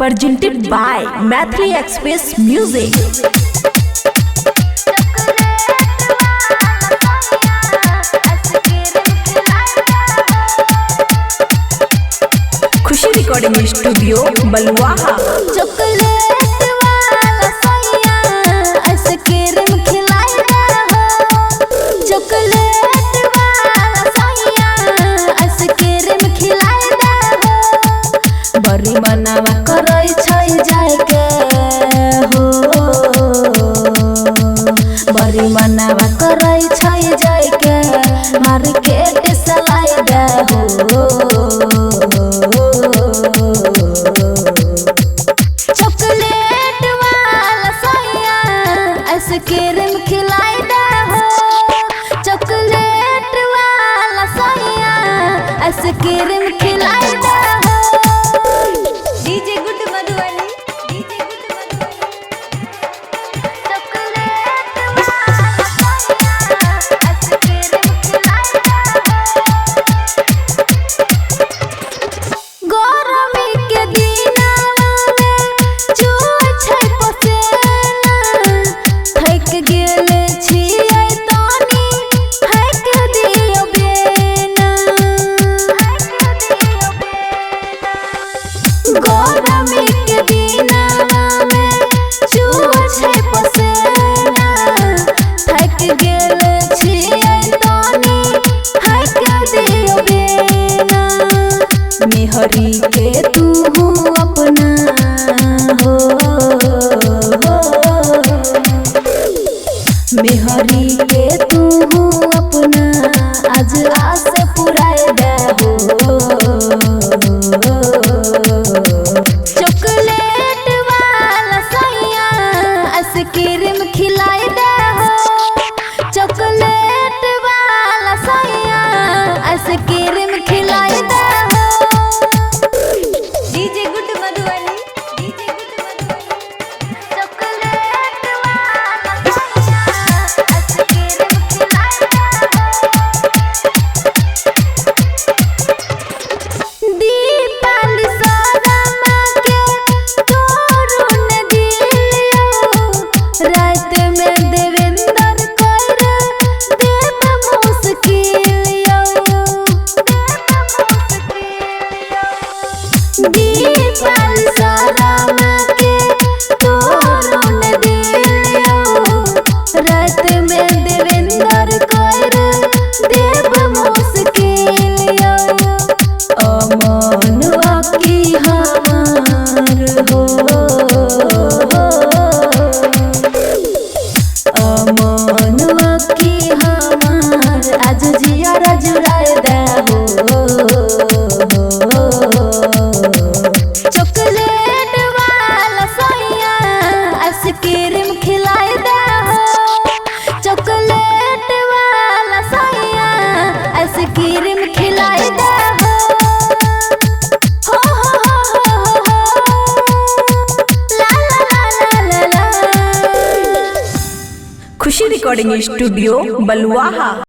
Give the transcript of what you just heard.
presented by Mathli Express Music. Khushi recording studio Baluaha. बड़ी मनावा करे छै जाय के हो, बड़ी मनावा करे छै जाय के मार्केट सलाई दे हो। चॉकलेट वाला सैया आइसक्रीम खिलाई दे हो, चॉकलेट वाला सैया आइसक्रीम खिलाई दे हो। DJ good Madhubani, DJ good Madhubani. Chocolate वाला सैया आइसक्रीम खिलाई दे हो। गरमी के दिनवा में चूड़ छै पसेना, थक गेल छियै तनी हक दियो बेना, हक दियो बेना। गरमी के दिनवा में चूड़ छै पसेना, थक गेल छियै तनी हक दियो बेना। मेहरी के तू अपना हो, मेहरी के तू अपना आज आस पुराए दे हो। चॉकलेट वाला सैया आइसक्रीम खिलाई दे हो, चॉकलेट वाला सैया आइसक्रीम खिलाई दे हो। DJ good Madhubani, DJ good Madhubani. Chocolate वाला सैया आइसक्रीम खिलाई दे हो। दीपाली सरमा के तोरुन दिलियो, रात में देवेंद्र कर देव मुश्किलियो, दीपाली सरमा के तोरुन दिलियो, रात में देवेंद्र कर देव मुश्किलियो। अमनुआ की हमार हो, अमनुआ की हमार आज जियारा जुड़ाए दे हो। चॉकलेट वाला सैया आइसक्रीम खिलाई दे हो, चॉकलेट वाला सैया आइसक्रीम खिलाई दे हो। हो हो हो हो हो, ला ला ला ला ला ला। खुशी रिकॉर्डिंग स्टूडियो बलुआहा।